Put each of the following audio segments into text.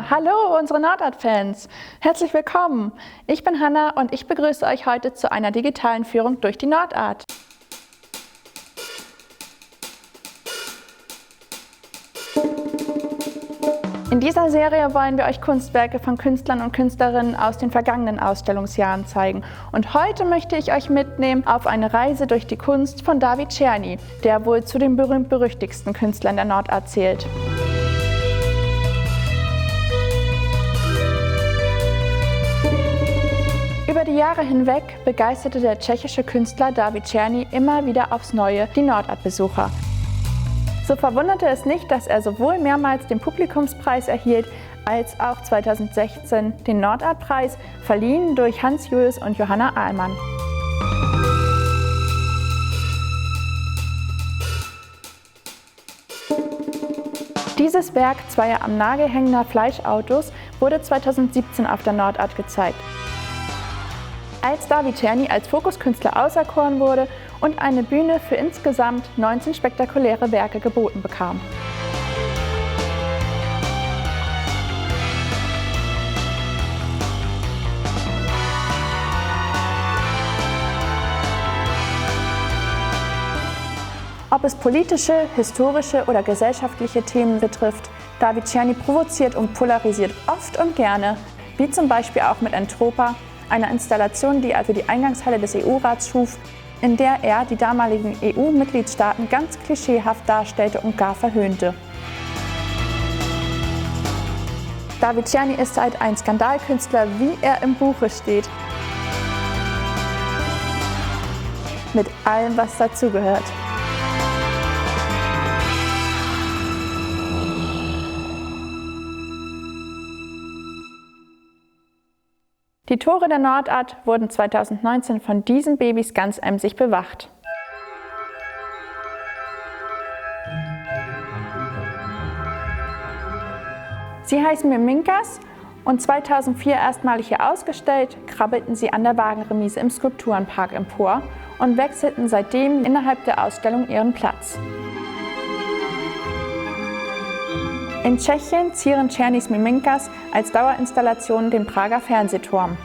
Hallo unsere Nordart-Fans! Herzlich willkommen! Ich bin Hanna und ich begrüße euch heute zu einer digitalen Führung durch die Nordart. In dieser Serie wollen wir euch Kunstwerke von Künstlern und Künstlerinnen aus den vergangenen Ausstellungsjahren zeigen. Und heute möchte ich euch mitnehmen auf eine Reise durch die Kunst von David Czerny, der wohl zu den berühmt-berüchtigsten Künstlern der Nordart zählt. Über die Jahre hinweg begeisterte der tschechische Künstler David Czerny immer wieder aufs Neue die Nordart-Besucher. So verwunderte es nicht, dass er sowohl mehrmals den Publikumspreis erhielt, als auch 2016 den Nordart-Preis, verliehen durch Hans Julius und Johanna Ahlmann. Dieses Werk zweier am Nagel hängender Fleischautos wurde 2017 auf der Nordart gezeigt. Als David Czerny als Fokuskünstler auserkoren wurde und eine Bühne für insgesamt 19 spektakuläre Werke geboten bekam. Ob es politische, historische oder gesellschaftliche Themen betrifft, David Czerny provoziert und polarisiert oft und gerne, wie zum Beispiel auch mit Entropa, einer Installation, die er für die Eingangshalle des EU-Rats schuf, in der er die damaligen EU-Mitgliedstaaten ganz klischeehaft darstellte und gar verhöhnte. David Czerny ist halt ein Skandalkünstler, wie er im Buche steht. Mit allem, was dazugehört. Die Tore der Nordart wurden 2019 von diesen Babys ganz emsig bewacht. Sie heißen Miminkas und 2004 erstmalig hier ausgestellt, krabbelten sie an der Wagenremise im Skulpturenpark empor und wechselten seitdem innerhalb der Ausstellung ihren Platz. In Tschechien zieren Czernys Miminkas als Dauerinstallation den Prager Fernsehturm.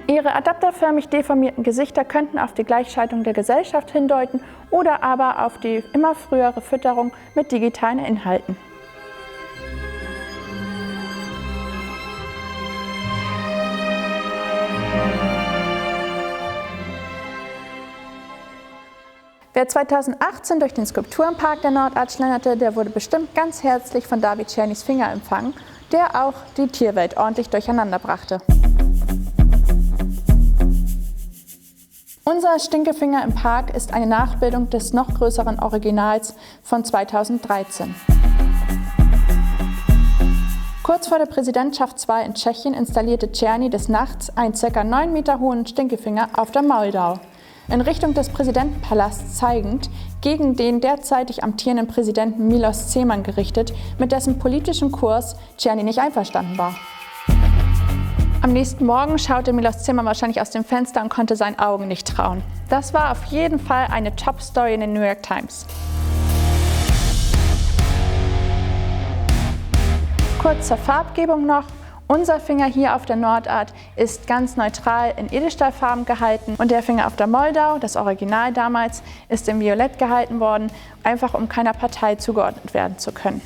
Ihre adapterförmig deformierten Gesichter könnten auf die Gleichschaltung der Gesellschaft hindeuten oder aber auf die immer frühere Fütterung mit digitalen Inhalten. Wer 2018 durch den Skulpturenpark der Nordart schlenderte, der wurde bestimmt ganz herzlich von David Czernys Finger empfangen, der auch die Tierwelt ordentlich durcheinander brachte. Unser Stinkefinger im Park ist eine Nachbildung des noch größeren Originals von 2013. Kurz vor der Präsidentschaftswahl in Tschechien installierte Czerny des Nachts einen ca. 9 Meter hohen Stinkefinger auf der Moldau, in Richtung des Präsidentenpalasts zeigend, gegen den derzeitig amtierenden Präsidenten Miloš Zeman gerichtet, mit dessen politischem Kurs Czerny nicht einverstanden war. Am nächsten Morgen schaute Miloš Zeman wahrscheinlich aus dem Fenster und konnte seinen Augen nicht trauen. Das war auf jeden Fall eine Top-Story in den New York Times. Kurz zur Farbgebung noch. Unser Finger hier auf der Nordart ist ganz neutral in Edelstahlfarben gehalten und der Finger auf der Moldau, das Original damals, ist in Violett gehalten worden, einfach um keiner Partei zugeordnet werden zu können.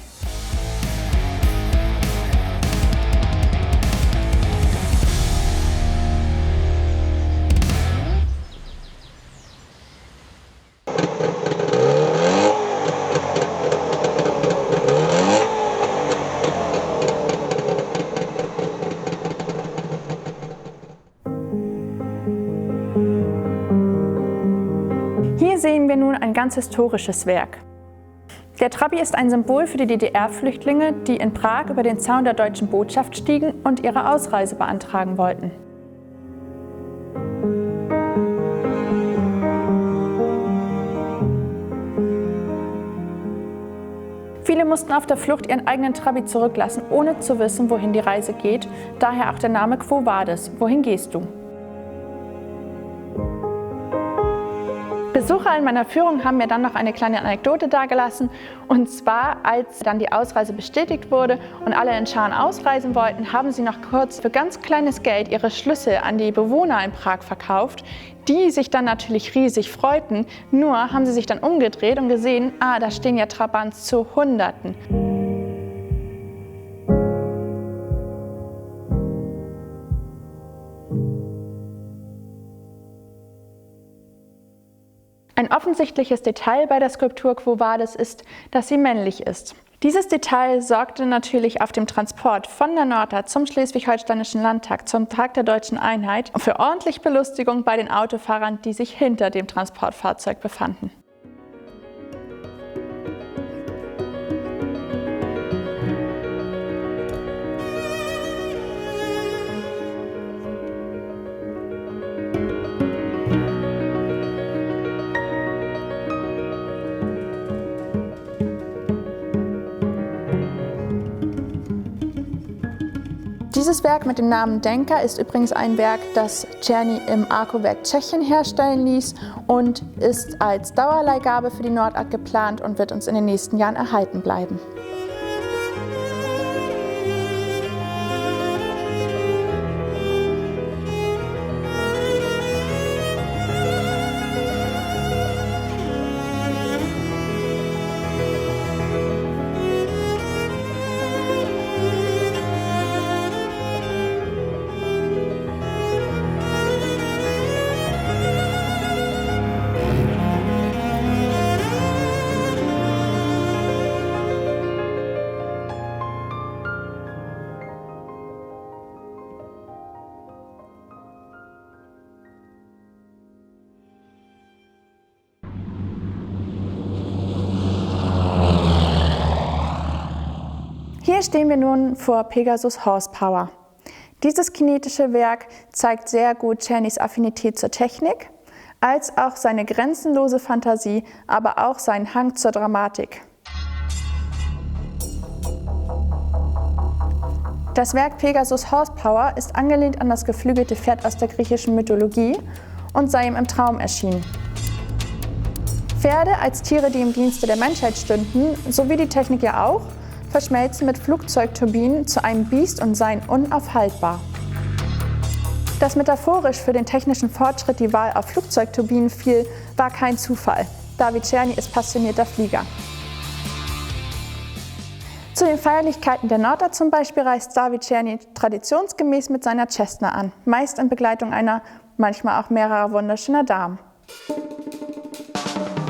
Hier sehen wir nun ein ganz historisches Werk. Der Trabi ist ein Symbol für die DDR-Flüchtlinge, die in Prag über den Zaun der deutschen Botschaft stiegen und ihre Ausreise beantragen wollten. Viele mussten auf der Flucht ihren eigenen Trabi zurücklassen, ohne zu wissen, wohin die Reise geht. Daher auch der Name Quo Vadis? Wohin gehst du? Besucher in meiner Führung haben mir dann noch eine kleine Anekdote dargelassen. Und zwar, als dann die Ausreise bestätigt wurde und alle in Scharen ausreisen wollten, haben sie noch kurz für ganz kleines Geld ihre Schlüssel an die Bewohner in Prag verkauft, die sich dann natürlich riesig freuten. Nur haben sie sich dann umgedreht und gesehen, da stehen ja Trabants zu Hunderten. Ein offensichtliches Detail bei der Skulptur Quo Vadis ist, dass sie männlich ist. Dieses Detail sorgte natürlich auf dem Transport von der Nordart zum Schleswig-Holsteinischen Landtag zum Tag der Deutschen Einheit für ordentlich Belustigung bei den Autofahrern, die sich hinter dem Transportfahrzeug befanden. Dieses Werk mit dem Namen Denka ist übrigens ein Werk, das Czerny im Arco-Werk Tschechien herstellen ließ und ist als Dauerleihgabe für die Nordart geplant und wird uns in den nächsten Jahren erhalten bleiben. Hier stehen wir nun vor Pegasus Horsepower. Dieses kinetische Werk zeigt sehr gut Czernys Affinität zur Technik, als auch seine grenzenlose Fantasie, aber auch seinen Hang zur Dramatik. Das Werk Pegasus Horsepower ist angelehnt an das geflügelte Pferd aus der griechischen Mythologie und sei ihm im Traum erschienen. Pferde als Tiere, die im Dienste der Menschheit stünden, so wie die Technik ja auch, verschmelzen mit Flugzeugturbinen zu einem Biest und seien unaufhaltbar. Dass metaphorisch für den technischen Fortschritt die Wahl auf Flugzeugturbinen fiel, war kein Zufall. David Czerny ist passionierter Flieger. Zu den Feierlichkeiten der Nordart zum Beispiel reist David Czerny traditionsgemäß mit seiner Cessna an, meist in Begleitung einer, manchmal auch mehrerer wunderschöner Damen.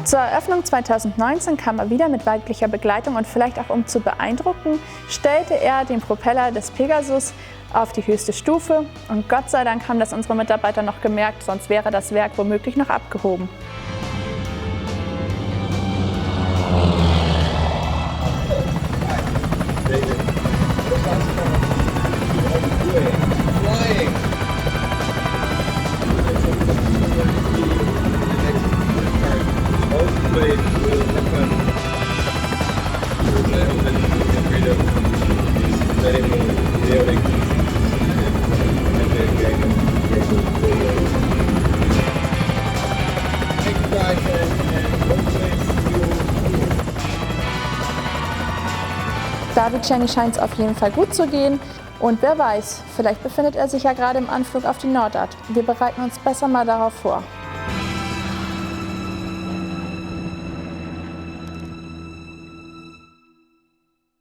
Zur Eröffnung 2019 kam er wieder mit weiblicher Begleitung und vielleicht auch um zu beeindrucken, stellte er den Propeller des Pegasus auf die höchste Stufe und Gott sei Dank haben das unsere Mitarbeiter noch gemerkt, sonst wäre das Werk womöglich noch abgehoben. David Czerny scheint es auf jeden Fall gut zu gehen und wer weiß, vielleicht befindet er sich ja gerade im Anflug auf die Nordart. Wir bereiten uns besser mal darauf vor.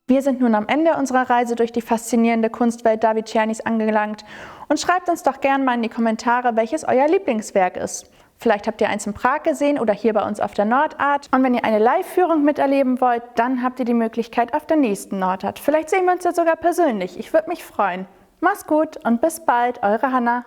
Wir sind nun am Ende unserer Reise durch die faszinierende Kunstwelt David Czernys angelangt und schreibt uns doch gerne mal in die Kommentare, welches euer Lieblingswerk ist. Vielleicht habt ihr eins in Prag gesehen oder hier bei uns auf der Nordart. Und wenn ihr eine Live-Führung miterleben wollt, dann habt ihr die Möglichkeit auf der nächsten Nordart. Vielleicht sehen wir uns ja sogar persönlich. Ich würde mich freuen. Macht's gut und bis bald, eure Hanna.